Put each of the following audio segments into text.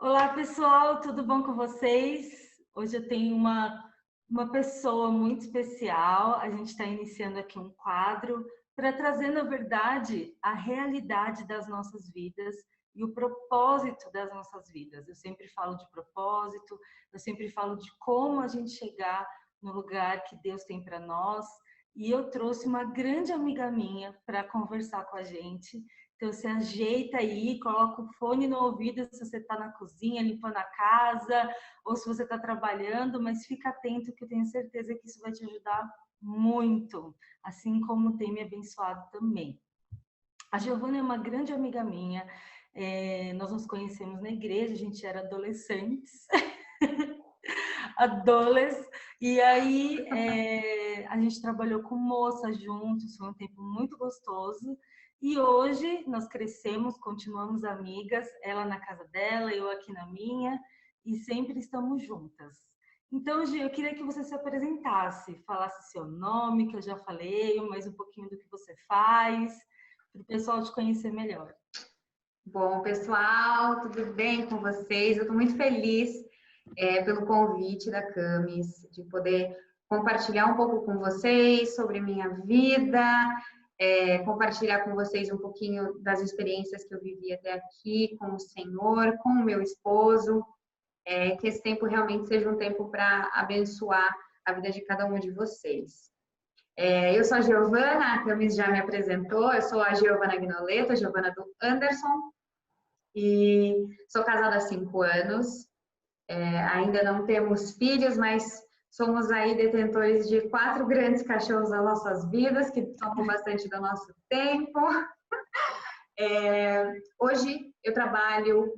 Olá, pessoal, tudo bom com vocês? Hoje eu tenho uma pessoa muito especial. A gente está iniciando aqui um quadro para trazer, na verdade, a realidade das nossas vidas e o propósito das nossas vidas. Eu sempre falo de propósito, eu sempre falo de como a gente chegar no lugar que Deus tem para nós. E eu trouxe uma grande amiga minha para conversar com a gente. Então, você ajeita aí, coloca o fone no ouvido se você está na cozinha, limpando a casa, ou se você está trabalhando, mas fica atento que eu tenho certeza que isso vai te ajudar muito, assim como tem me abençoado também. A Giovana é uma grande amiga minha, nós nos conhecemos na igreja, a gente era adolescentes, adoles, e aí a gente trabalhou com moças juntos, foi um tempo muito gostoso. E hoje nós crescemos, continuamos amigas, ela na casa dela, eu aqui na minha, e sempre estamos juntas. Então, Gi, eu queria que você se apresentasse, falasse seu nome, que eu já falei, mais um pouquinho do que você faz, para o pessoal te conhecer melhor. Bom, pessoal, tudo bem com vocês? Eu estou muito feliz pelo convite da Camis, de poder compartilhar um pouco com vocês sobre minha vida, compartilhar com vocês um pouquinho das experiências que eu vivi até aqui com o Senhor, com o meu esposo, que esse tempo realmente seja um tempo para abençoar a vida de cada um de vocês. Eu sou a Giovana, a Camis já me apresentou, eu sou a Giovana Gnoleto, a Giovana do Anderson, e sou casada há 5 anos. Ainda não temos filhos, mas somos aí detentores de 4 grandes cachorros nas nossas vidas, que tomam bastante do nosso tempo. Hoje eu trabalho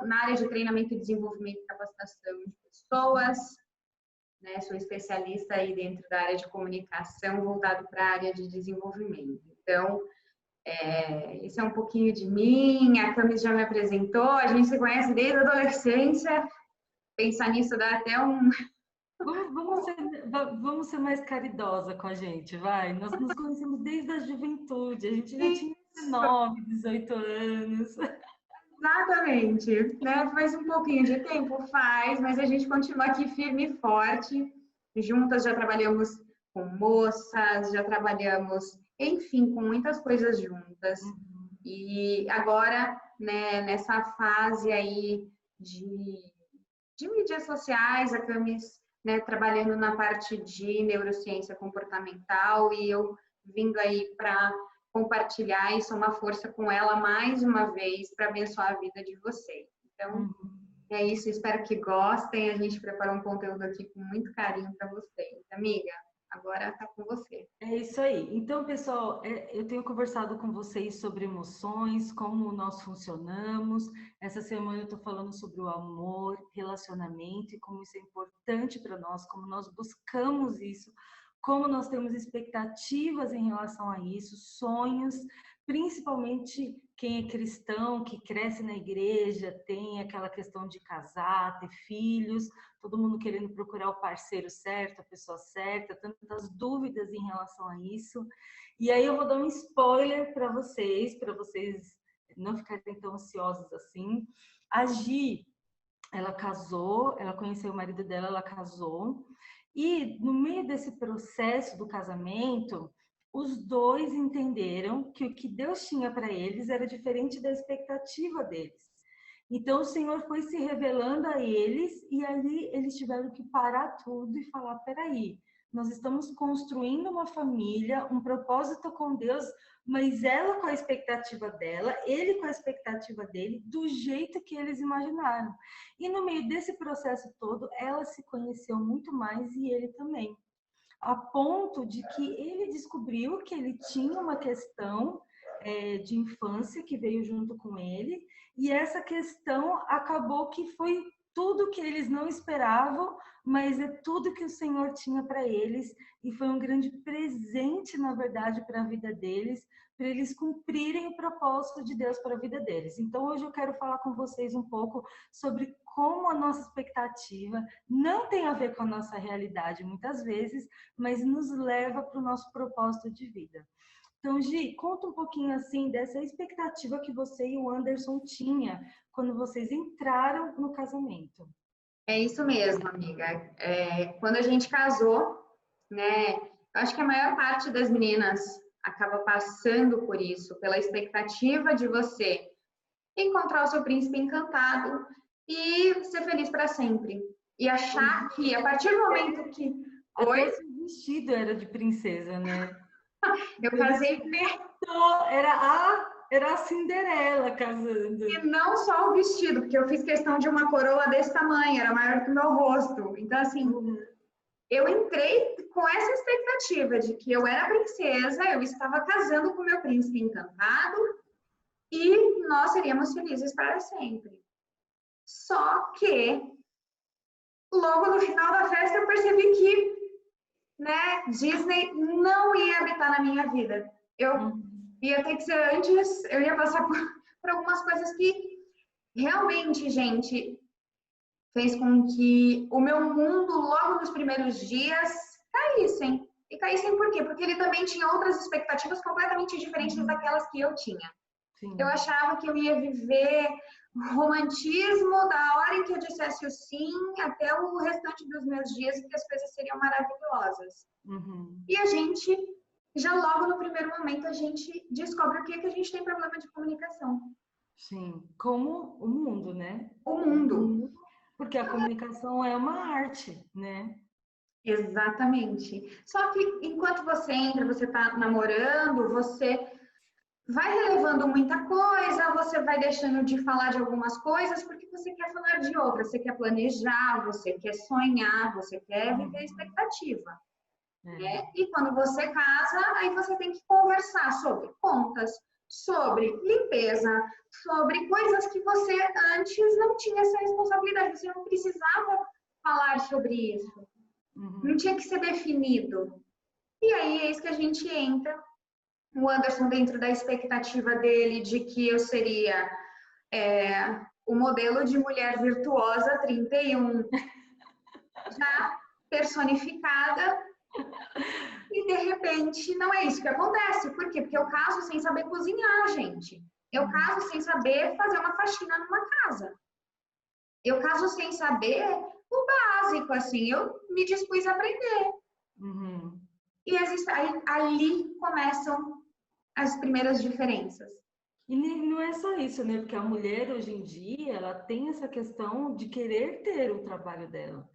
na área de treinamento e desenvolvimento e capacitação de pessoas, né? Sou especialista aí dentro da área de comunicação, voltado para a área de desenvolvimento. Então, esse é um pouquinho de mim, a Camis já me apresentou, a gente se conhece desde a adolescência, pensar nisso dá até um... Vamos ser mais caridosa com a gente, vai. Nós nos conhecemos desde a juventude, a gente já tinha 19, 18 anos. Exatamente, né? Faz um pouquinho de tempo, faz, mas a gente continua aqui firme e forte. Juntas já trabalhamos com moças, já trabalhamos, enfim, com muitas coisas juntas. E agora, né, nessa fase aí de mídias sociais, a Camis, né, trabalhando na parte de neurociência comportamental e eu vindo aí para compartilhar e somar força com ela mais uma vez para abençoar a vida de vocês. Então, é isso, espero que gostem. A gente preparou um conteúdo aqui com muito carinho para vocês. Amiga, agora tá com você. É isso aí. Então, pessoal, eu tenho conversado com vocês sobre emoções, como nós funcionamos. Essa semana eu estou falando sobre o amor, relacionamento e como isso é importante para nós, como nós buscamos isso, como nós temos expectativas em relação a isso, sonhos, principalmente quem é cristão, que cresce na igreja, tem aquela questão de casar, ter filhos, todo mundo querendo procurar o parceiro certo, a pessoa certa, tantas dúvidas em relação a isso. E aí eu vou dar um spoiler para vocês não ficarem tão ansiosos assim. A Gi, ela casou, ela conheceu o marido dela, ela casou, e no meio desse processo do casamento, os dois entenderam que o que Deus tinha para eles era diferente da expectativa deles. Então o Senhor foi se revelando a eles e ali eles tiveram que parar tudo e falar: peraí, nós estamos construindo uma família, um propósito com Deus, mas ela com a expectativa dela, ele com a expectativa dele, do jeito que eles imaginaram. E no meio desse processo todo, ela se conheceu muito mais e ele também, a ponto de que ele descobriu que ele tinha uma questão de infância que veio junto com ele, e essa questão acabou que foi tudo que eles não esperavam, mas é tudo que o Senhor tinha para eles, e foi um grande presente, na verdade, para a vida deles, para eles cumprirem o propósito de Deus para a vida deles. Então, hoje eu quero falar com vocês um pouco sobre como a nossa expectativa não tem a ver com a nossa realidade, muitas vezes, mas nos leva para o nosso propósito de vida. Então, Gi, conta um pouquinho assim dessa expectativa que você e o Anderson tinha quando vocês entraram no casamento. É isso mesmo, amiga. Quando a gente casou, né? Eu acho que a maior parte das meninas acaba passando por isso, pela expectativa de você encontrar o seu príncipe encantado e ser feliz para sempre. E achar que a partir do momento que. Até o Oi? seu vestido era de princesa, né? Eu casei Era a Cinderela casando. e não só o vestido, porque eu fiz questão de uma coroa desse tamanho, era maior que o meu rosto. Então, assim, eu entrei com essa expectativa de que eu era princesa, eu estava casando com o meu príncipe encantado e nós seríamos felizes para sempre. Só que, logo no final da festa, eu percebi que, né, Disney não ia habitar na minha vida. Eu ia ter que ser antes, eu ia passar por algumas coisas que realmente, gente, fez com que o meu mundo, logo nos primeiros dias, caíssem. E caíssem por quê? Porque ele também tinha outras expectativas completamente diferentes daquelas que eu tinha. Sim. Eu achava que eu ia viver romantismo da hora em que eu dissesse o sim até o restante dos meus dias e que as coisas seriam maravilhosas. E a gente, já logo no primeiro momento, a gente descobre o que a gente tem problema de comunicação. Sim, como o mundo, né? O mundo. Porque a comunicação é uma arte, né? Exatamente. Só que enquanto você entra, você está namorando, você vai relevando muita coisa, você vai deixando de falar de algumas coisas porque você quer falar de outras, você quer planejar, você quer sonhar, você quer viver expectativa. Né? E quando você casa, aí você tem que conversar sobre contas, sobre limpeza, sobre coisas que você antes não tinha essa responsabilidade, você não precisava falar sobre isso. Não tinha que ser definido. E aí é isso que a gente entra. O Anderson, dentro da expectativa dele de que eu seria o modelo de mulher virtuosa 31, já personificada, e de repente não é isso que acontece. Por quê? Porque eu caso sem saber cozinhar, gente. Eu caso sem saber fazer uma faxina numa casa. Eu caso sem saber o básico, assim. Eu me dispus a aprender. E ali começam as primeiras diferenças. E não é só isso, né? Porque a mulher, hoje em dia, ela tem essa questão de querer ter o trabalho dela.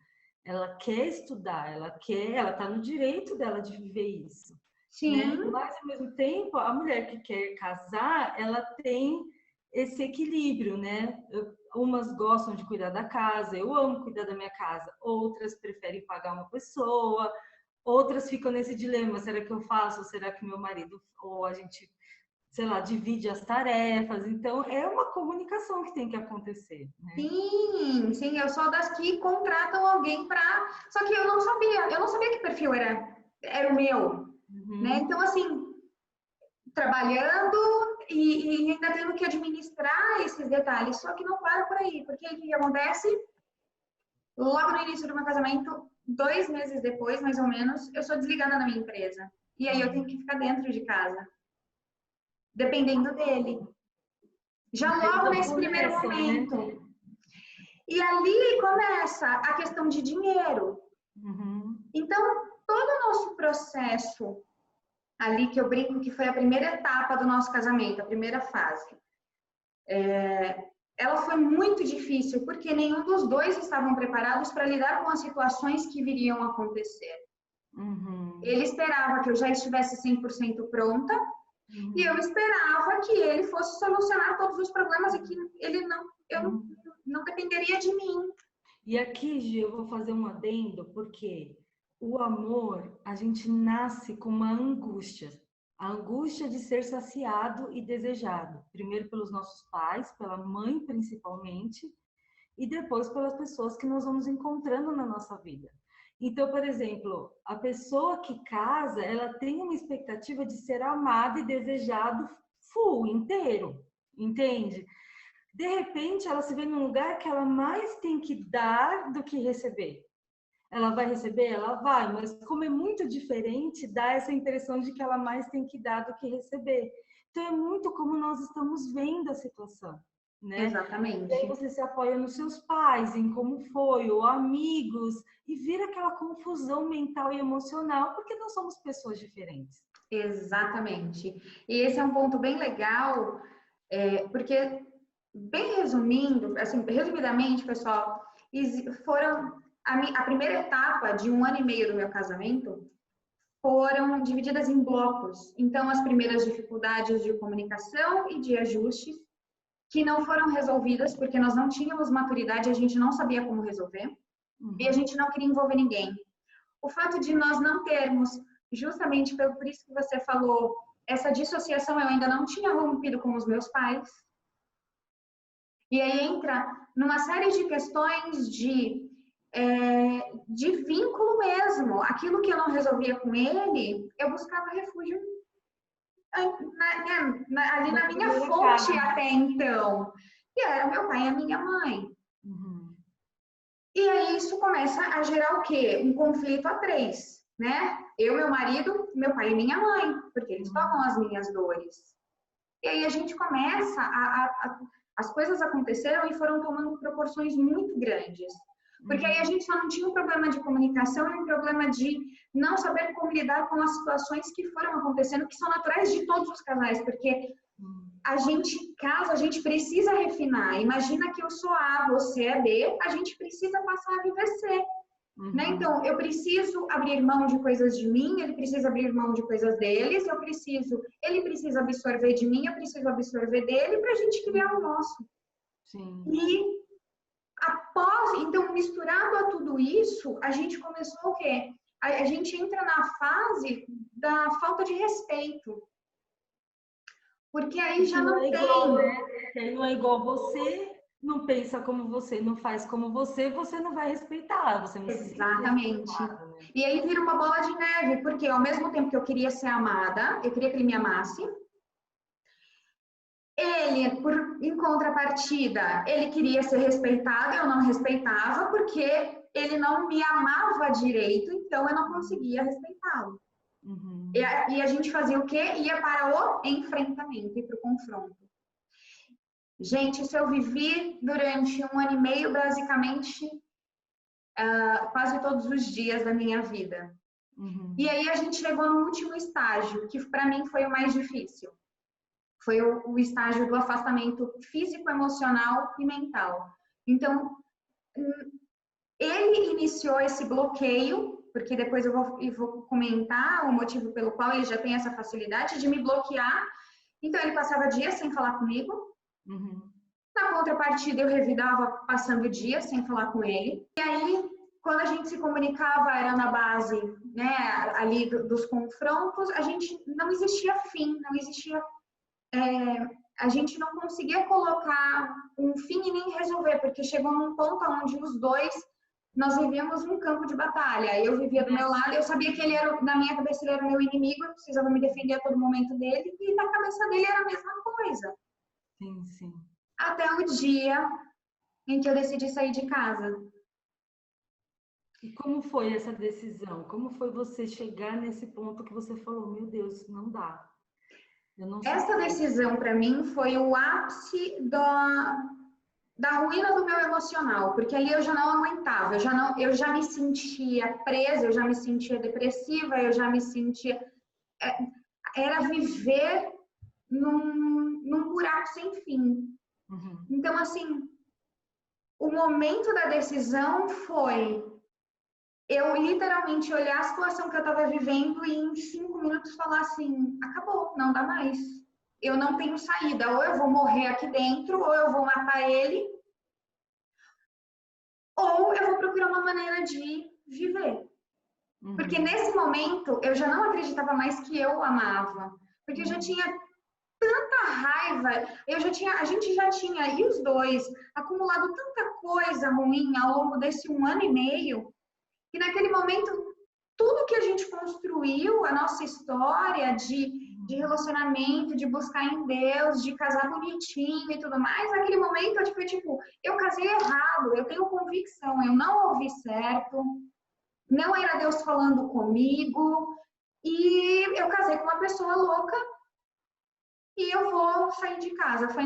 Ela quer estudar, ela está no direito dela de viver isso. Sim. Né? Mas, ao mesmo tempo, a mulher que quer casar, ela tem esse equilíbrio, né? Umas gostam de cuidar da casa, eu amo cuidar da minha casa. Outras preferem pagar uma pessoa, outras ficam nesse dilema, será que eu faço ou será que meu marido, ou a gente, sei lá, divide as tarefas. Então, é uma comunicação que tem que acontecer. Né? Sim, eu sou das que contratam alguém para... Só que eu não sabia que perfil era o meu. Né? Então, assim, trabalhando e ainda tendo que administrar esses detalhes, só que não para por aí, porque o que acontece? Logo no início do meu casamento, 2 meses depois, mais ou menos, eu sou desligada da minha empresa. E aí eu tenho que ficar dentro de casa, dependendo dele. Já logo nesse primeiro momento. Né? E ali começa a questão de dinheiro. Então, todo o nosso processo ali, que eu brinco que foi a primeira etapa do nosso casamento, a primeira fase, ela foi muito difícil, porque nenhum dos dois estavam preparados para lidar com as situações que viriam a acontecer. Ele esperava que eu já estivesse 100% pronta, e eu esperava que ele fosse solucionar todos os problemas e que eu não dependeria de mim. E aqui, Gi, eu vou fazer um adendo, porque o amor, a gente nasce com uma angústia. A angústia de ser saciado e desejado. Primeiro pelos nossos pais, pela mãe principalmente, e depois pelas pessoas que nós vamos encontrando na nossa vida. Então, por exemplo, a pessoa que casa, ela tem uma expectativa de ser amada e desejado full, inteiro, entende? De repente, ela se vê num lugar que ela mais tem que dar do que receber. Ela vai receber? Ela vai, mas como é muito diferente, dá essa impressão de que ela mais tem que dar do que receber. Então, é muito como nós estamos vendo a situação, né? E aí Exatamente. você se apoia nos seus pais, em como foi, ou amigos, e vira aquela confusão mental e emocional, porque nós somos pessoas diferentes. Exatamente. E esse é um ponto bem legal, porque, bem resumindo, assim, resumidamente, pessoal, foram a primeira etapa de 1 ano e meio do meu casamento foram divididas em blocos. Então, as primeiras dificuldades de comunicação e de ajustes, que não foram resolvidas porque nós não tínhamos maturidade, a gente não sabia como resolver e a gente não queria envolver ninguém. O fato de nós não termos, justamente por isso que você falou, essa dissociação, eu ainda não tinha rompido com os meus pais. E aí entra numa série de questões de vínculo mesmo. Aquilo que eu não resolvia com ele, eu buscava refúgio ali na minha fonte até então. E era meu pai e a minha mãe. Uhum. E aí isso começa a gerar o quê? Um conflito a 3, né? Eu, meu marido, meu pai e minha mãe, porque eles tomam as minhas dores. E aí a gente começa as coisas aconteceram e foram tomando proporções muito grandes. Porque aí a gente só não tinha um problema de comunicação e um problema de não saber como lidar com as situações que foram acontecendo, que são naturais de todos os casais, porque a gente casa, a gente precisa refinar. Imagina que eu sou A, você é B, a gente precisa passar a viver C. Né? Então, eu preciso abrir mão de coisas de mim, ele precisa abrir mão de coisas deles, ele precisa absorver de mim, eu preciso absorver dele para a gente criar o nosso. Sim. E então, misturado a tudo isso, a gente começou o quê? A gente entra na fase da falta de respeito. Porque aí já não é tem. Igual, né? Quem não é igual você, não pensa como você, não faz como você não vai respeitar. Você não se sente Exatamente. Né? E aí vira uma bola de neve, porque ao mesmo tempo que eu queria ser amada, eu queria que ele me amasse. Ele, em contrapartida, ele queria ser respeitado, eu não respeitava, porque ele não me amava direito, então eu não conseguia respeitá-lo. Uhum. E a gente fazia o quê? Ia para o enfrentamento e para o confronto. Gente, isso eu vivi durante 1 ano e meio, basicamente, quase todos os dias da minha vida. Uhum. E aí a gente chegou no último estágio, que para mim foi o mais difícil. Foi o estágio do afastamento físico, emocional e mental. Então, ele iniciou esse bloqueio, porque depois eu vou comentar o motivo pelo qual ele já tem essa facilidade de me bloquear. Então, ele passava dias sem falar comigo. Uhum. Na contrapartida, eu revidava passando dias sem falar com ele. E aí, quando a gente se comunicava, era na base, né, ali dos confrontos, a gente não existia fim, não existia... a gente não conseguia colocar um fim e nem resolver, porque chegou num ponto onde os dois, nós vivíamos um campo de batalha. Eu vivia do meu lado, eu sabia que ele era, na minha cabeça, ele era o meu inimigo, eu precisava me defender a todo momento dele, e na cabeça dele era a mesma coisa. Sim, sim. Até o dia em que eu decidi sair de casa. E como foi essa decisão? Como foi você chegar nesse ponto que você falou, meu Deus, não dá? Essa decisão, para mim, foi o ápice da ruína do meu emocional, porque ali eu já não aguentava, eu já me sentia presa, eu já me sentia depressiva, eu já me sentia... Era viver num buraco sem fim. Uhum. Então, assim, o momento da decisão foi eu literalmente olhar a situação que eu estava vivendo e em 5 minutos falar assim, acabou, não dá mais. Eu não tenho saída, ou eu vou morrer aqui dentro, ou eu vou matar ele, ou eu vou procurar uma maneira de viver. Uhum. Porque nesse momento eu já não acreditava mais que eu amava, porque eu já tinha tanta raiva, a gente já tinha, e os dois, acumulado tanta coisa ruim ao longo desse 1 ano e meio, que naquele momento, tudo que a gente construiu, a nossa história de relacionamento, de buscar em Deus, de casar bonitinho e tudo mais, naquele momento eu casei errado, eu tenho convicção, eu não ouvi certo, não era Deus falando comigo, e eu casei com uma pessoa louca e eu vou sair de casa. Foi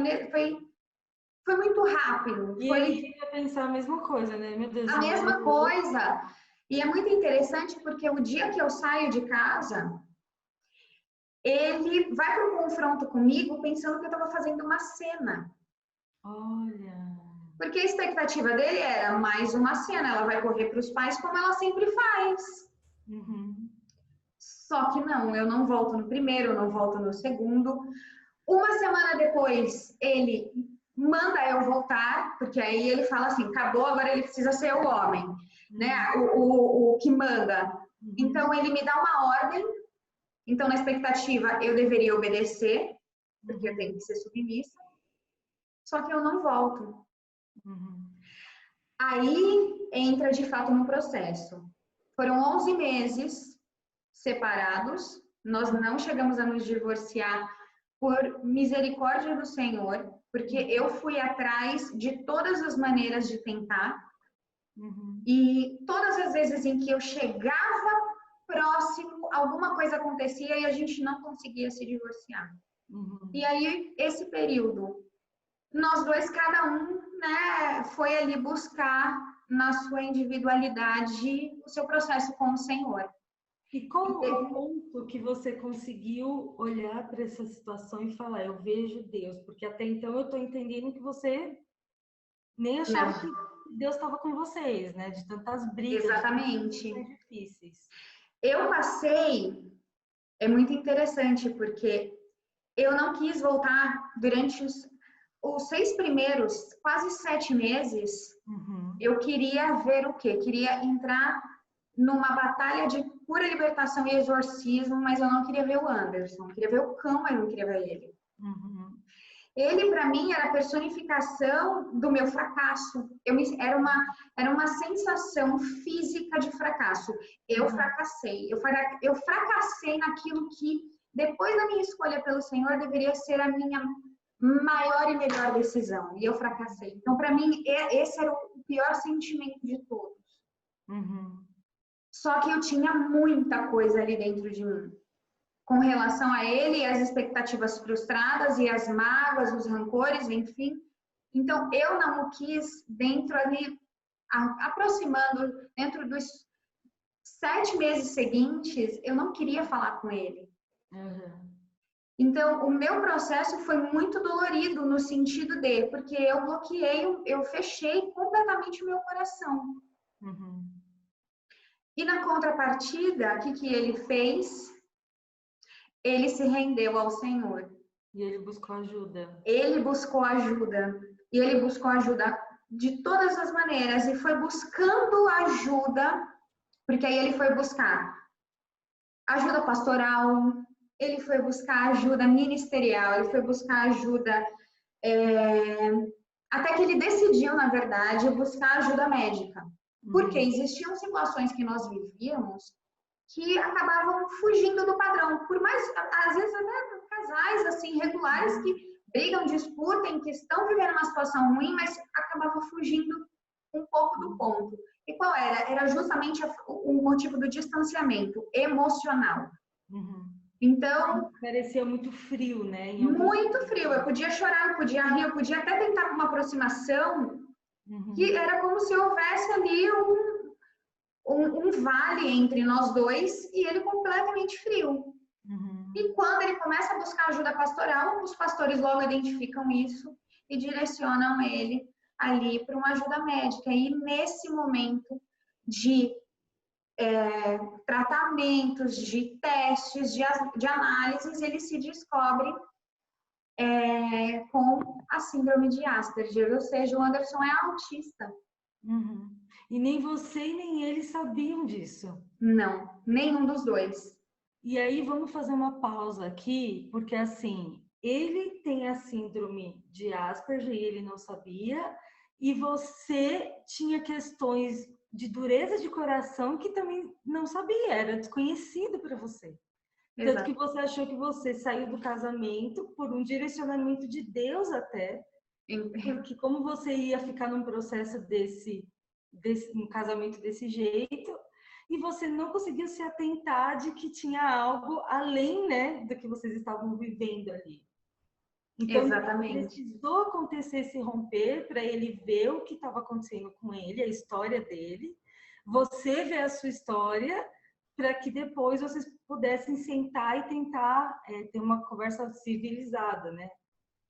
muito rápido. E Foi ele ia pensar a mesma coisa, né? Meu Deus, a ela é mesma louca. coisa. E é muito interessante porque o dia que eu saio de casa, ele vai para um confronto comigo pensando que eu estava fazendo uma cena. Olha. Porque a expectativa dele era mais uma cena, ela vai correr para os pais como ela sempre faz. Uhum. Só que não, eu não volto no primeiro, eu não volto no segundo. Uma semana depois, ele manda eu voltar, porque aí ele fala assim, acabou, agora ele precisa ser o homem, né? O que manda. Então, ele me dá uma ordem. Então, na expectativa, eu deveria obedecer, porque eu tenho que ser submissa. Só que eu não volto. Aí, entra de fato no processo. Foram 11 meses separados. Nós não chegamos a nos divorciar por misericórdia do Senhor, porque eu fui atrás de todas as maneiras de tentar. E todas as vezes em que eu chegava próximo, alguma coisa acontecia e a gente não conseguia se divorciar. E aí, esse período, nós dois, cada um, né, foi ali buscar na sua individualidade o seu processo com o Senhor. E qual é o ponto que você conseguiu olhar para essa situação e falar, eu vejo Deus? Porque até então eu estou entendendo que você nem achava que Deus estava com vocês, né? De tantas brigas, exatamente, de difíceis. Eu passei, é muito interessante, porque eu não quis voltar durante os 6 primeiros, quase 7 meses. Eu queria ver o quê? Queria entrar numa batalha de pura libertação e exorcismo, mas eu não queria ver o Anderson, eu queria ver o cão, mas eu não queria ver ele. Ele, para mim, era a personificação do meu fracasso. Era uma sensação física de fracasso. Eu fracassei. Eu fracassei naquilo que, depois da minha escolha pelo Senhor, deveria ser a minha maior e melhor decisão. E eu fracassei. Então, para mim, esse era o pior sentimento de todos. Só que eu tinha muita coisa ali dentro de mim, com relação a ele, as expectativas frustradas e as mágoas, os rancores, enfim. Então, eu não o quis dentro ali, aproximando, dentro dos 7 meses seguintes, eu não queria falar com ele. Então, o meu processo foi muito dolorido no sentido de, porque eu bloqueei, eu fechei completamente o meu coração. E na contrapartida, o que ele fez? Ele se rendeu ao Senhor. E ele buscou ajuda. Ele buscou ajuda. E ele buscou ajuda de todas as maneiras. E foi buscando ajuda, porque aí ele foi buscar ajuda pastoral, ele foi buscar ajuda ministerial, ele foi buscar ajuda... até que ele decidiu, na verdade, buscar ajuda médica. Porque existiam situações que nós vivíamos que acabavam fugindo do padrão. Por mais, às vezes, até casais assim, regulares que brigam, disputem, que estão vivendo uma situação ruim, mas acabavam fugindo um pouco do ponto. E qual era? Era justamente o motivo do distanciamento emocional. Então... parecia muito frio, né? Muito frio. Eu podia chorar, eu podia rir, eu podia até tentar uma aproximação, que era como se houvesse ali um vale entre nós dois e ele completamente frio. E quando ele começa a buscar ajuda pastoral, os pastores logo identificam isso e direcionam ele ali para uma ajuda médica. E nesse momento de tratamentos, de testes, de análises, ele se descobre com a síndrome de Asperger, ou seja, o Anderson é autista. E nem você e nem ele sabiam disso. Não, nenhum dos dois. E aí vamos fazer uma pausa aqui, porque assim, ele tem a síndrome de Asperger e ele não sabia, e você tinha questões de dureza de coração que também não sabia, era desconhecido para você. Exato. Tanto que você achou que você saiu do casamento por um direcionamento de Deus até, porque como você ia ficar num processo um casamento desse jeito, e você não conseguiu se atentar de que tinha algo além, né, do que vocês estavam vivendo ali. Então, Exatamente. precisou acontecer esse romper para ele ver o que estava acontecendo com ele, a história dele, você ver a sua história, para que depois vocês pudessem sentar e tentar ter uma conversa civilizada, né?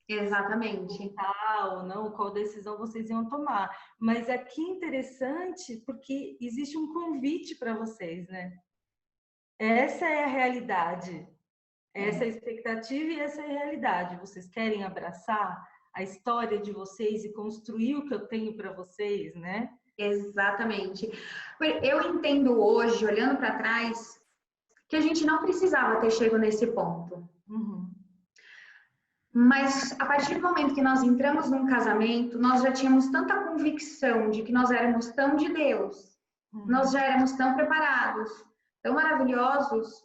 Exatamente. Ou não, qual decisão vocês iam tomar. Mas aqui é interessante porque existe um convite para vocês, né? Essa é a realidade. Essa é a expectativa e essa é a realidade. Vocês querem abraçar a história de vocês e construir o que eu tenho para vocês, né? Exatamente. Eu entendo hoje, olhando para trás, que a gente não precisava ter chegado nesse ponto. Uhum. Mas a partir do momento que nós entramos num casamento, nós já tínhamos tanta convicção de que nós éramos tão de Deus, nós já éramos tão preparados, tão maravilhosos,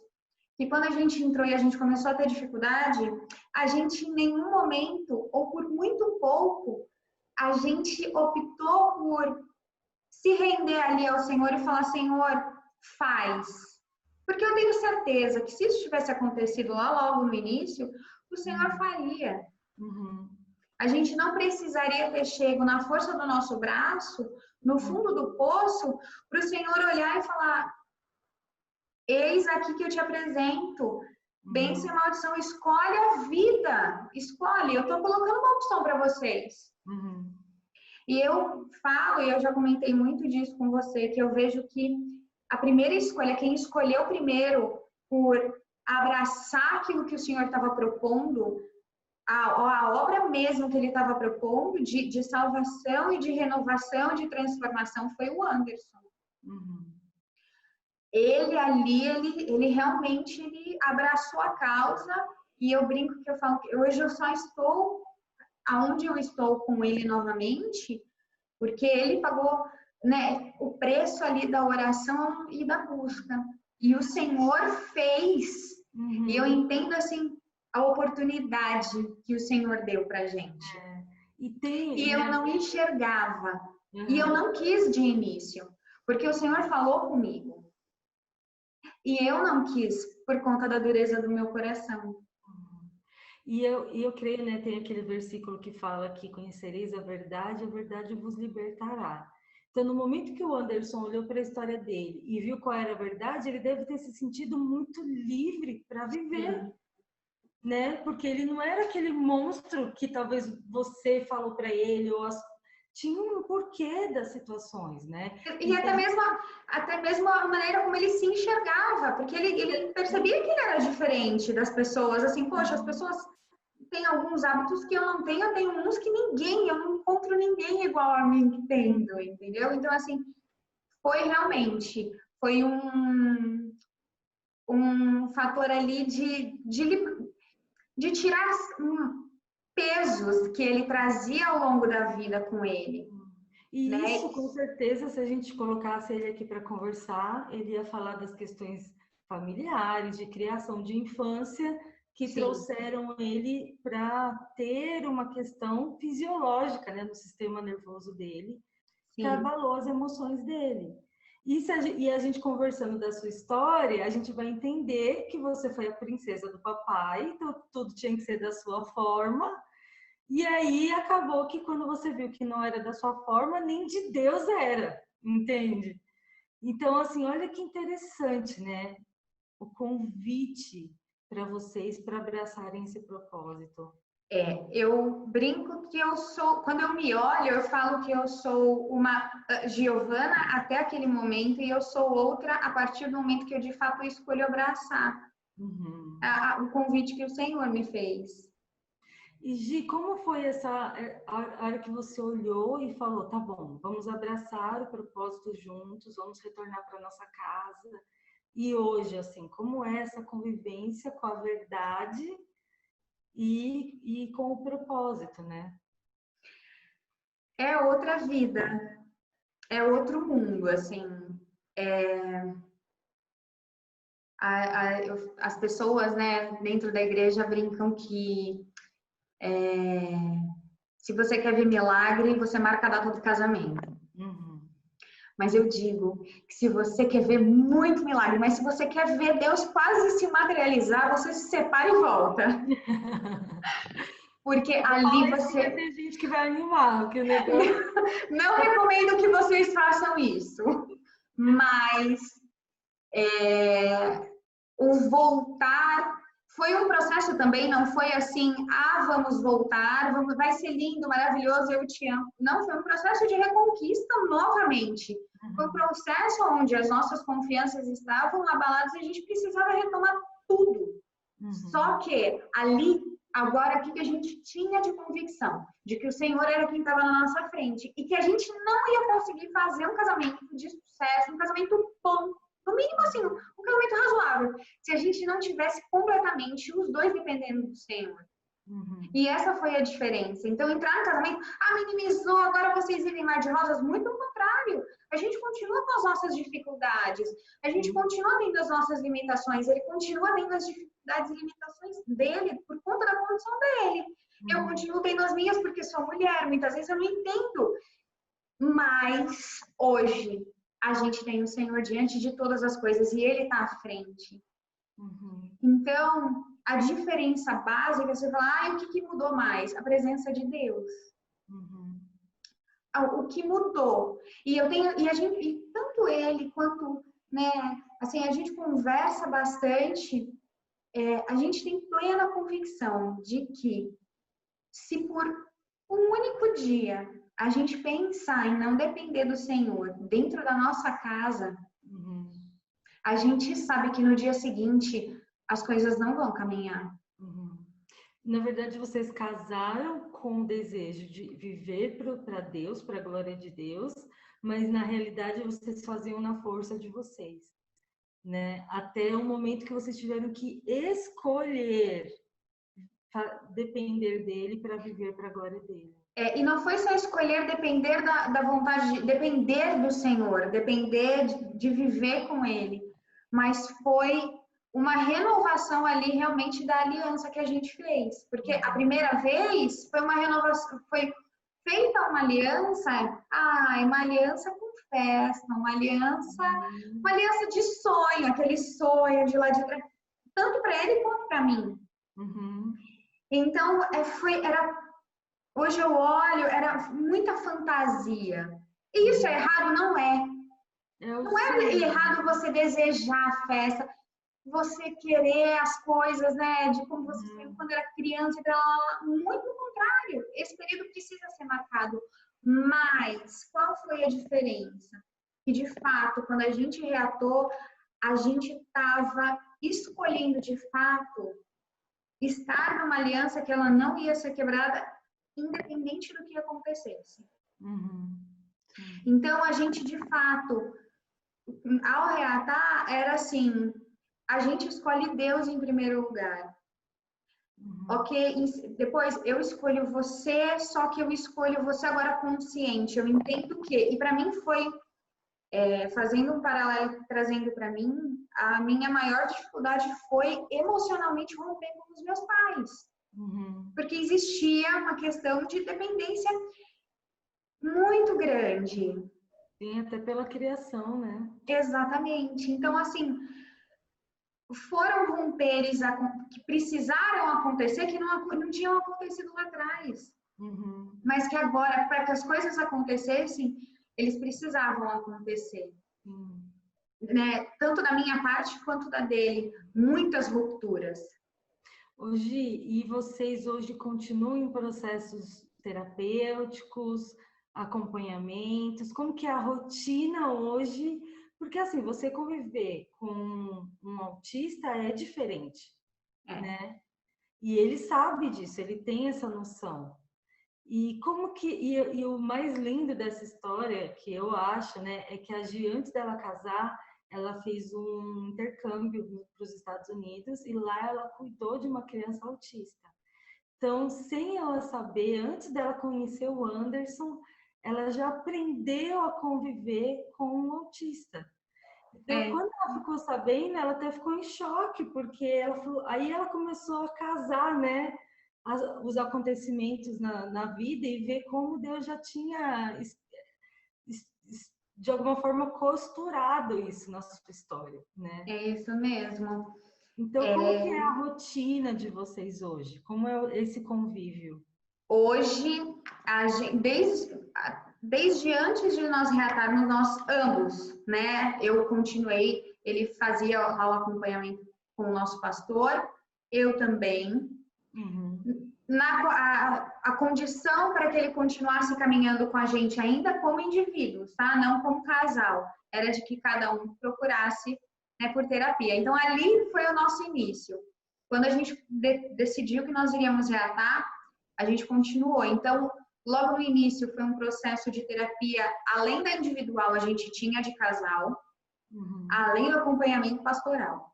que quando a gente entrou e a gente começou a ter dificuldade, a gente em nenhum momento, ou por muito pouco, a gente optou por se render ali ao Senhor e falar, Senhor, faz. Porque eu tenho certeza que se isso tivesse acontecido lá logo no início, o Senhor faria. Uhum. A gente não precisaria ter chego na força do nosso braço, no fundo do poço, para o Senhor olhar e falar, eis aqui que eu te apresento, bênção e maldição, escolhe a vida, escolhe, eu estou colocando uma opção para vocês. Uhum. E eu falo, e eu já comentei muito disso com você, que eu vejo que a primeira escolha, quem escolheu primeiro por abraçar aquilo que o Senhor estava propondo, a obra mesmo que ele estava propondo de salvação e de renovação, de transformação, foi o Anderson. Uhum. Ele ali, ele realmente ele abraçou a causa, e eu brinco que eu falo que hoje eu só estou aonde eu estou com ele novamente, porque ele pagou, né, o preço ali da oração e da busca. E o Senhor fez. Uhum. E eu entendo, assim, a oportunidade que o Senhor deu pra gente. E eu não enxergava. Uhum. E eu não quis de início, porque o Senhor falou comigo. E eu não quis, por conta da dureza do meu coração. E eu creio, né, tem aquele versículo que fala que conhecereis a verdade vos libertará. Então, no momento que o Anderson olhou para a história dele e viu qual era a verdade, ele deve ter se sentido muito livre para viver, né? Porque ele não era aquele monstro que talvez você falou para ele, ou tinha um porquê das situações, né? E até mesmo a maneira como ele se enxergava, porque ele percebia que ele era diferente das pessoas, assim, poxa, as pessoas têm alguns hábitos que eu não tenho, eu tenho uns que eu não encontro ninguém igual a mim tendo, entendeu? Então, assim, foi um fator ali de tirar pesos que ele trazia ao longo da vida com ele. E né? isso, com certeza, se a gente colocasse ele aqui para conversar, ele ia falar das questões familiares, de criação de infância, que trouxeram ele para ter uma questão fisiológica, né, no sistema nervoso dele, que abalou as emoções dele. E a gente conversando da sua história, a gente vai entender que você foi a princesa do papai, então tudo tinha que ser da sua forma. E aí acabou que quando você viu que não era da sua forma, nem de Deus era, entende? Então, assim, olha que interessante, né? O convite para vocês para abraçarem esse propósito. Eu brinco que eu sou, quando eu me olho, eu falo que eu sou uma Giovana até aquele momento e eu sou outra a partir do momento que eu de fato escolho abraçar o convite que o Senhor me fez. E Gi, como foi a hora que você olhou e falou, tá bom, vamos abraçar o propósito juntos, vamos retornar para nossa casa. E hoje, assim, como é essa convivência com a verdade e com o propósito, né? É outra vida, é outro mundo, assim. As pessoas, né, dentro da igreja brincam que se você quer ver milagre, você marca a data do casamento. Mas eu digo que se você quer ver muito milagre, mas se você quer ver Deus quase se materializar, você se separa e volta. Porque ali Fala isso que vai você... ter gente que vai animar, que o negócio... Não recomendo que vocês façam isso. Mas o voltar foi um processo também, não foi assim, vamos voltar, vai ser lindo, maravilhoso, eu te amo. Não, foi um processo de reconquista novamente. Foi um processo onde as nossas confianças estavam abaladas e a gente precisava retomar tudo. Só que ali, agora, o que a gente tinha de convicção? De que o Senhor era quem estava na nossa frente e que a gente não ia conseguir fazer um casamento de sucesso, um casamento bom. No mínimo, assim, um casamento razoável. Se a gente não tivesse completamente os dois dependendo do Senhor. E essa foi a diferença. Então, entrar no casamento, minimizou, agora vocês vivem mar de rosas. Muito pelo contrário. A gente continua com as nossas dificuldades. A gente continua tendo as nossas limitações. Ele continua tendo as dificuldades e limitações dele por conta da condição dele. Eu continuo tendo as minhas porque sou mulher. Muitas vezes eu não entendo. Mas, hoje... a gente tem o Senhor diante de todas as coisas e Ele está à frente. Então, a diferença básica, você fala, o que mudou mais? A presença de Deus. O que mudou. E tanto ele quanto, né, assim, a gente conversa bastante, a gente tem plena convicção de que se por um único dia a gente pensar em não depender do Senhor dentro da nossa casa, a gente sabe que no dia seguinte as coisas não vão caminhar. Na verdade, vocês casaram com o desejo de viver para Deus, para a glória de Deus, mas na realidade vocês faziam na força de vocês, né? Até o momento que vocês tiveram que escolher depender dele para viver para a glória dele. E não foi só escolher depender da vontade, depender do Senhor, depender de viver com Ele, mas foi uma renovação ali realmente da aliança que a gente fez. Porque a primeira vez foi uma renovação, foi feita uma aliança com festa, uma aliança de sonho, aquele sonho de lá de trás, tanto para ele quanto para mim. Então, hoje eu olho, era muita fantasia. E isso é errado? Não é. Não é errado você desejar a festa, você querer as coisas, né? De como você sempre quando era criança. Muito pelo contrário. Esse período precisa ser marcado. Mas qual foi a diferença? Que de fato, quando a gente reatou, a gente estava escolhendo de fato estar numa aliança que ela não ia ser quebrada, independente do que acontecesse. Então, a gente, de fato, ao reatar, era assim, a gente escolhe Deus em primeiro lugar. Ok? Depois, eu escolho você, só que eu escolho você agora consciente. Eu entendo que... E para mim foi, fazendo um paralelo, trazendo para mim, a minha maior dificuldade foi emocionalmente romper com os meus pais. Porque existia uma questão de dependência muito grande. Sim, até pela criação, né? Exatamente. Então, assim, foram romperes que precisaram acontecer, que não tinham acontecido lá atrás. Mas que agora, para que as coisas acontecessem, eles precisavam acontecer. Né? Tanto da minha parte quanto da dele. Muitas rupturas. E vocês hoje continuam em processos terapêuticos, acompanhamentos? Como que é a rotina hoje? Porque assim, você conviver com um autista é diferente, né? E ele sabe disso, ele tem essa noção. E como que e o mais lindo dessa história, que eu acho, né, é que a Gi, antes dela casar, ela fez um intercâmbio para os Estados Unidos e lá ela cuidou de uma criança autista. Então, sem ela saber, antes dela conhecer o Anderson, ela já aprendeu a conviver com um autista. Então, quando ela ficou sabendo, ela até ficou em choque, porque ela falou, aí ela começou a casar, né, os acontecimentos na vida e ver como Deus já tinha de alguma forma, costurado isso na sua história, né? É isso mesmo. Então, como que é a rotina de vocês hoje? Como é esse convívio? Hoje, desde antes de nós reatarmos, nós ambos, né? Eu continuei, ele fazia o acompanhamento com o nosso pastor, eu também. Uhum. A condição para que ele continuasse caminhando com a gente ainda como indivíduos, tá? Não como casal, era de que cada um procurasse, né, por terapia. Então, ali foi o nosso início. Quando a gente decidiu que nós iríamos reatar, a gente continuou. Então, logo no início foi um processo de terapia, além da individual, a gente tinha de casal, além do acompanhamento pastoral.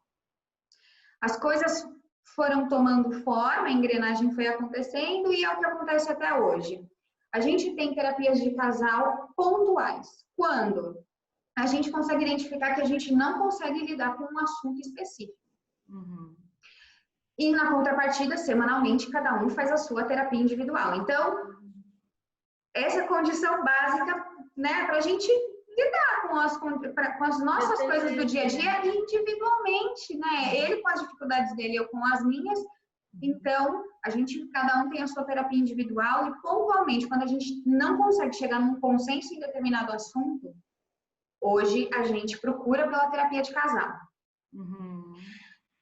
As coisas foram tomando forma, a engrenagem foi acontecendo e é o que acontece até hoje. A gente tem terapias de casal pontuais. Quando a gente consegue identificar que a gente não consegue lidar com um assunto específico. E na contrapartida, semanalmente, cada um faz a sua terapia individual. Então, essa é a condição básica, né, para a gente lidar com as nossas coisas do dia a dia individualmente, né? Ele com as dificuldades dele, eu com as minhas. Então, cada um tem a sua terapia individual e pontualmente, quando a gente não consegue chegar num consenso em determinado assunto, hoje a gente procura pela terapia de casal.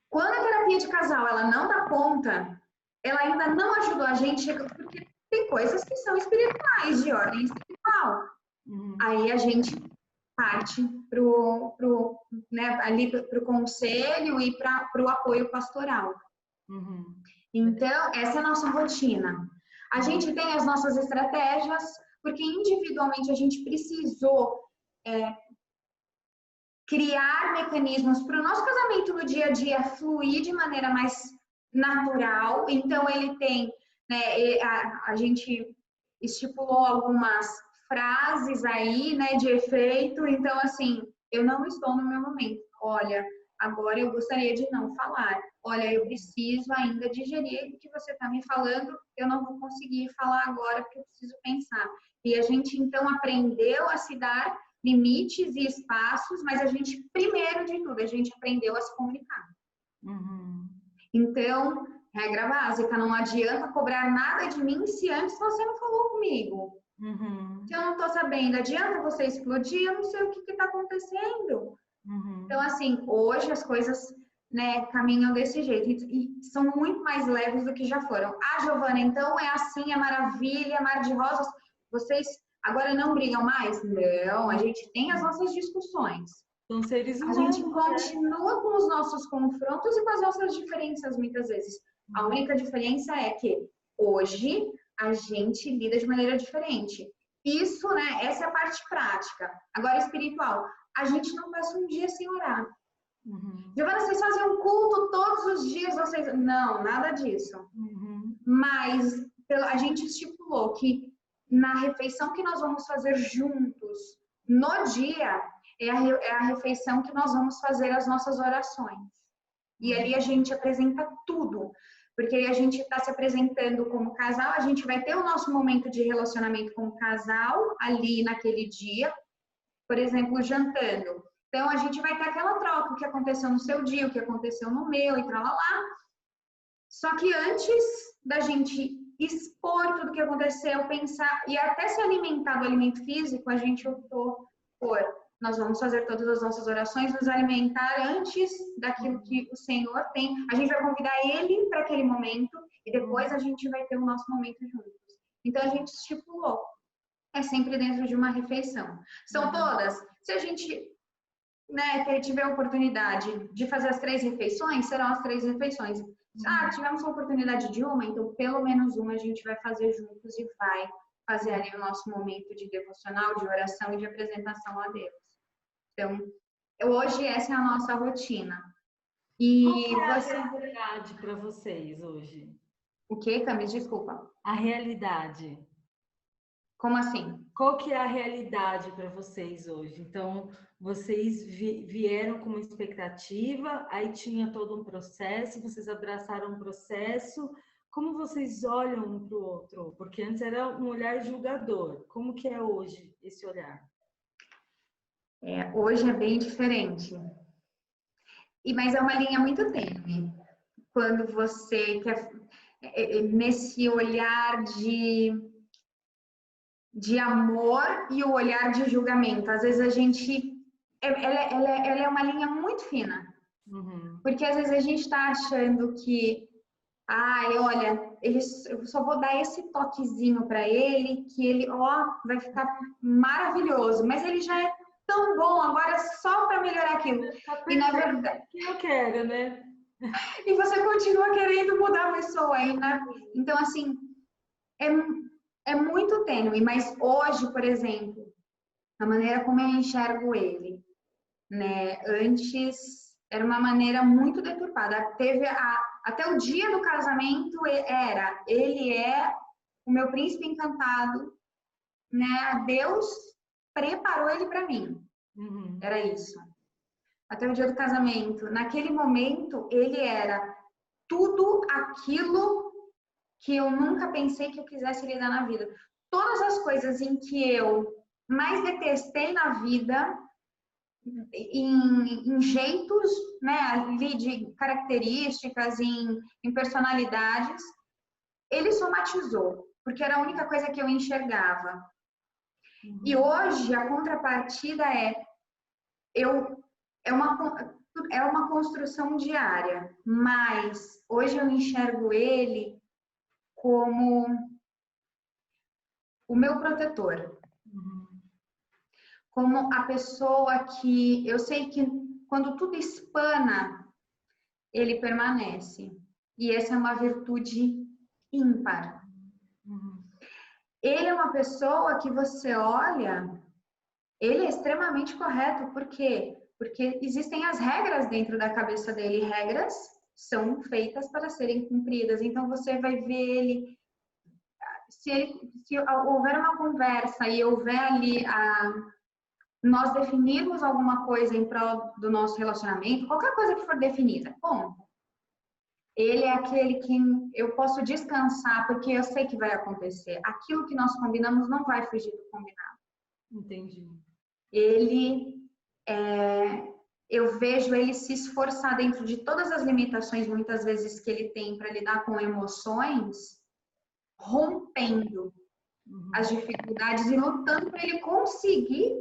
Quando a terapia de casal ela não dá conta, ela ainda não ajudou a gente, porque tem coisas que são espirituais, de ordem espiritual. Aí a gente parte pro conselho e para o apoio pastoral. Então, essa é a nossa rotina. A gente tem as nossas estratégias, porque individualmente a gente precisou criar mecanismos para o nosso casamento no dia a dia fluir de maneira mais natural. Então, ele tem, né, a gente estipulou algumas frases aí, né, de efeito. Então, assim, eu não estou no meu momento. Olha, agora eu gostaria de não falar. Olha, eu preciso ainda digerir o que você está me falando. Eu não vou conseguir falar agora porque eu preciso pensar. E a gente, então, aprendeu a se dar limites e espaços, mas a gente, primeiro de tudo, a gente aprendeu a se comunicar. Então, regra básica, não adianta cobrar nada de mim se antes você não falou comigo. Se eu não tô sabendo, adianta você explodir, eu não sei o que tá acontecendo. Então, assim, hoje as coisas, né, caminham desse jeito e são muito mais leves do que já foram. Ah, Giovana, então é assim, é maravilha, é mar de rosas. Vocês agora não brigam mais? Não, a gente tem as nossas discussões. São seres humanos. A gente continua com os nossos confrontos e com as nossas diferenças, muitas vezes. A única diferença é que hoje a gente lida de maneira diferente. Isso, né, essa é a parte prática. Agora, espiritual, a gente não passa um dia sem orar. Giovana, vocês fazem um culto todos os dias? Não, nada disso. Mas a gente estipulou que na refeição que nós vamos fazer juntos, no dia, é a refeição que nós vamos fazer as nossas orações. E ali a gente apresenta tudo. Porque a gente está se apresentando como casal, a gente vai ter o nosso momento de relacionamento como casal ali naquele dia, por exemplo, jantando. Então, a gente vai ter aquela troca, o que aconteceu no seu dia, o que aconteceu no meu e tralalá. Só que antes da gente expor tudo o que aconteceu, pensar e até se alimentar do alimento físico, a gente optou por nós vamos fazer todas as nossas orações, nos alimentar antes daquilo que o Senhor tem. A gente vai convidar Ele para aquele momento e depois a gente vai ter o nosso momento juntos. Então, a gente estipulou. É sempre dentro de uma refeição. São todas? Se a gente, né, tiver a oportunidade de fazer as 3 refeições, serão as 3 refeições. Ah, tivemos a oportunidade de uma, então pelo menos uma a gente vai fazer juntos e vai fazer ali o nosso momento de devocional, de oração e de apresentação a Deus. Então, hoje essa é a nossa rotina. E qual é a realidade para vocês hoje? O que, Camis? Desculpa. A realidade. Como assim? Qual que é a realidade para vocês hoje? Então, vocês vieram com uma expectativa, aí tinha todo um processo, vocês abraçaram um processo. Como vocês olham um para o outro? Porque antes era um olhar julgador. Como que é hoje esse olhar? Hoje é bem diferente. Mas é uma linha muito tênue. Quando você quer, nesse olhar de amor e o olhar de julgamento. Às vezes a gente, ela é uma linha muito fina. Porque às vezes a gente está achando que, olha, eu só vou dar esse toquezinho para ele, que ele, vai ficar maravilhoso. Mas ele já é tão bom, agora é só para melhorar aquilo. E na verdade, que eu quero, né? E você continua querendo mudar a pessoa ainda. Então, assim, é muito tênue. Mas hoje, por exemplo, a maneira como eu enxergo ele, né? Antes era uma maneira muito deturpada. Até o dia do casamento ele é o meu príncipe encantado, né? Deus preparou ele para mim. Era isso. Até o dia do casamento. Naquele momento, ele era tudo aquilo que eu nunca pensei que eu quisesse lidar na vida. Todas as coisas em que eu mais detestei na vida, em jeitos, né, ali de características, em personalidades, ele somatizou, porque era a única coisa que eu enxergava. E hoje a contrapartida é uma construção diária, mas hoje eu enxergo ele como o meu protetor. Como a pessoa que eu sei que quando tudo espana, ele permanece. E essa é uma virtude ímpar. Ele é uma pessoa que você olha, ele é extremamente correto. Por quê? Porque existem as regras dentro da cabeça dele. Regras são feitas para serem cumpridas. Então você vai ver ele, se houver uma conversa e houver ali nós definirmos alguma coisa em prol do nosso relacionamento, qualquer coisa que for definida, ponto. Ele é aquele que eu posso descansar, porque eu sei que vai acontecer. Aquilo que nós combinamos não vai fugir do combinado. Entendi. Eu vejo ele se esforçar dentro de todas as limitações, muitas vezes, que ele tem para lidar com emoções, rompendo as dificuldades e lutando para ele conseguir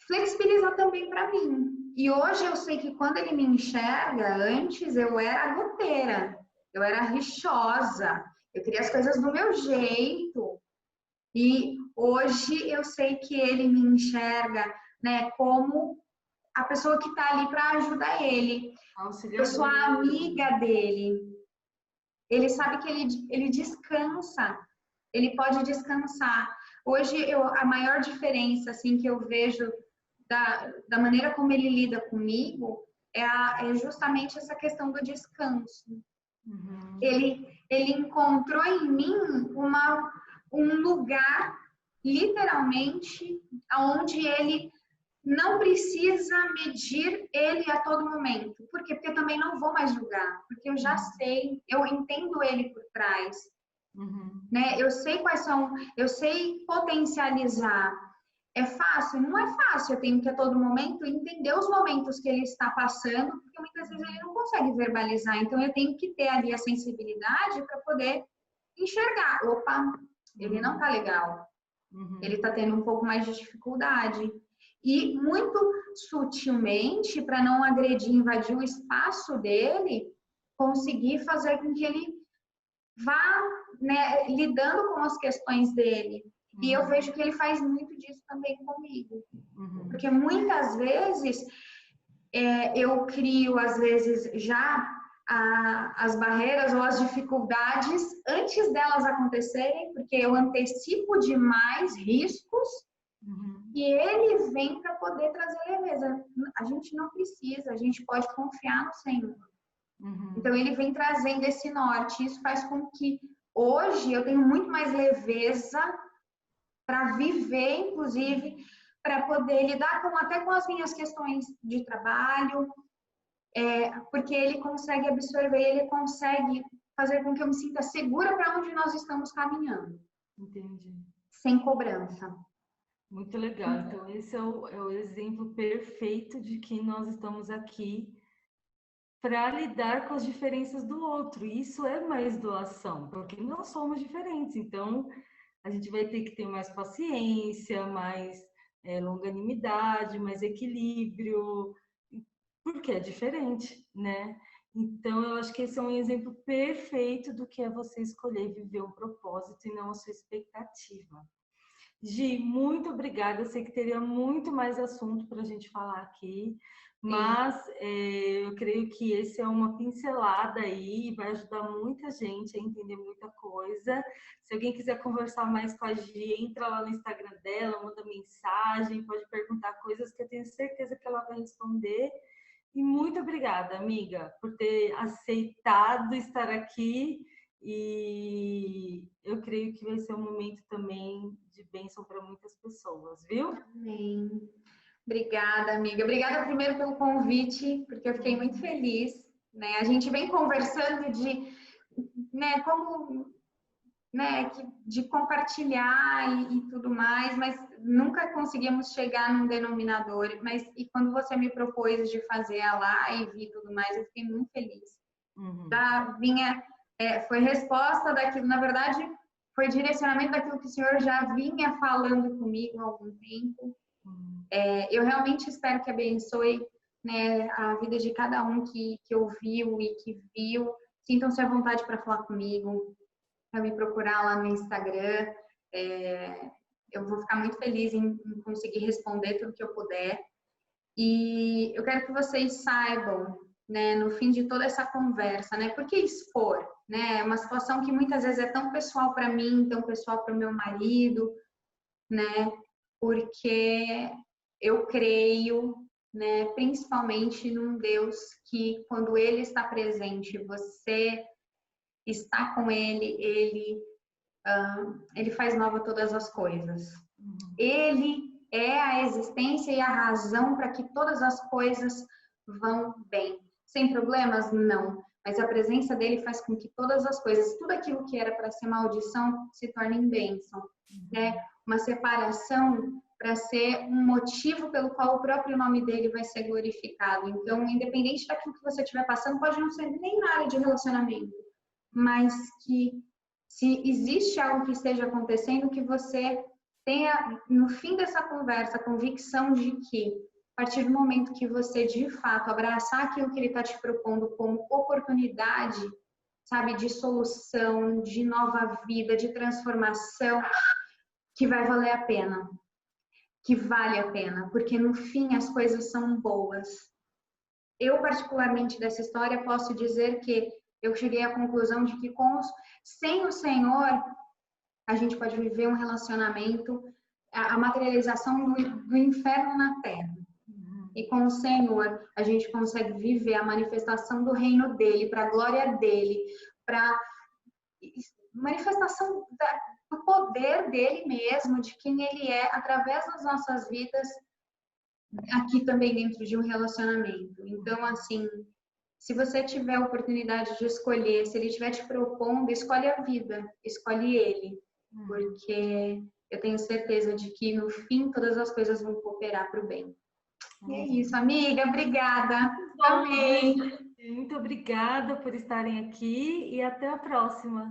flexibilizar também para mim. E hoje eu sei que quando ele me enxerga, antes eu era goteira, eu era rixosa, eu queria as coisas do meu jeito. E hoje eu sei que ele me enxerga, né, como a pessoa que está ali para ajudar ele. Eu sou a amiga dele. Ele sabe que ele descansa, ele pode descansar. Hoje a maior diferença assim que eu vejo da maneira como ele lida comigo é justamente essa questão do descanso. Ele encontrou em mim um lugar, literalmente, onde ele não precisa medir ele a todo momento. Por quê? Porque eu também não vou mais julgar, porque eu já sei, eu entendo ele por trás. Né? Eu sei eu sei potencializar. É fácil? Não é fácil. Eu tenho que a todo momento entender os momentos que ele está passando, porque muitas vezes ele não consegue verbalizar. Então eu tenho que ter ali a sensibilidade para poder enxergar. Opa, ele não tá legal. Ele tá tendo um pouco mais de dificuldade. E muito sutilmente, para não agredir, invadir o espaço dele, conseguir fazer com que ele vá, né, lidando com as questões dele. E eu vejo que ele faz muito disso também comigo. Porque muitas vezes eu crio, às vezes, já as barreiras ou as dificuldades antes delas acontecerem, porque eu antecipo demais riscos e ele vem para poder trazer leveza. A gente não precisa, a gente pode confiar no Senhor. Então ele vem trazendo esse norte. Isso faz com que hoje eu tenho muito mais leveza para viver, inclusive, para poder lidar até com as minhas questões de trabalho, porque ele consegue absorver, ele consegue fazer com que eu me sinta segura para onde nós estamos caminhando. Entendi. Sem cobrança. Muito legal. Então, esse é o exemplo perfeito de que nós estamos aqui para lidar com as diferenças do outro. Isso é mais doação, porque nós somos diferentes. Então, a gente vai ter que ter mais paciência, mais longanimidade, mais equilíbrio, porque é diferente, né? Então, eu acho que esse é um exemplo perfeito do que é você escolher viver um propósito e não a sua expectativa. Gi, muito obrigada. Eu sei que teria muito mais assunto para a gente falar aqui, Sim. mas eu creio que esse é uma pincelada aí e vai ajudar muita gente a entender muita coisa. Se alguém quiser conversar mais com a Gi, entra lá no Instagram dela, manda mensagem, pode perguntar coisas que eu tenho certeza que ela vai responder. E muito obrigada, amiga, por ter aceitado estar aqui. E eu creio que vai ser um momento também de bênção para muitas pessoas, viu? Amém. Obrigada, amiga. Obrigada primeiro pelo convite, porque eu fiquei muito feliz, né? A gente vem conversando de, né, como, né, de compartilhar e tudo mais, mas nunca conseguimos chegar num denominador. Mas e quando você me propôs de fazer a live e tudo mais, eu fiquei muito feliz. Uhum. Vinha, foi resposta daquilo, na verdade, foi direcionamento daquilo que o senhor já vinha falando comigo há algum tempo. Uhum. Eu realmente espero que abençoe, né, a vida de cada um que ouviu e que viu. Sintam-se à vontade para falar comigo, para me procurar lá no Instagram. Eu vou ficar muito feliz em conseguir responder tudo que eu puder. E eu quero que vocês saibam, né, no fim de toda essa conversa, né, por que expor? Né? É uma situação que muitas vezes é tão pessoal para mim, tão pessoal para o meu marido, né? Porque eu creio, né, principalmente num Deus que, quando Ele está presente, você está com Ele faz nova todas as coisas. Ele é a existência e a razão para que todas as coisas vão bem. Sem problemas? Não. Mas a presença dele faz com que todas as coisas, tudo aquilo que era para ser maldição, se torne em bênção. Né? Uma separação para ser um motivo pelo qual o próprio nome dele vai ser glorificado. Então, independente daquilo que você estiver passando, pode não ser nem na área de relacionamento, mas que se existe algo que esteja acontecendo, que você tenha, no fim dessa conversa, a convicção de que, a partir do momento que você, de fato, abraçar aquilo que ele está te propondo como oportunidade, sabe, de solução, de nova vida, de transformação, que vai valer a pena, que vale a pena, porque no fim as coisas são boas. Eu, particularmente, dessa história, posso dizer que eu cheguei à conclusão de que sem o Senhor, a gente pode viver um relacionamento, a materialização do inferno na terra. E com o Senhor, a gente consegue viver a manifestação do reino dele, para a glória dele, para manifestação do poder dele mesmo, de quem ele é, através das nossas vidas, aqui também dentro de um relacionamento. Então, assim, se você tiver a oportunidade de escolher, se ele estiver te propondo, escolhe a vida, escolhe ele, porque eu tenho certeza de que no fim todas as coisas vão cooperar para o bem. E é isso, amiga, obrigada. Bom, Amém. muito obrigada por estarem aqui e até a próxima.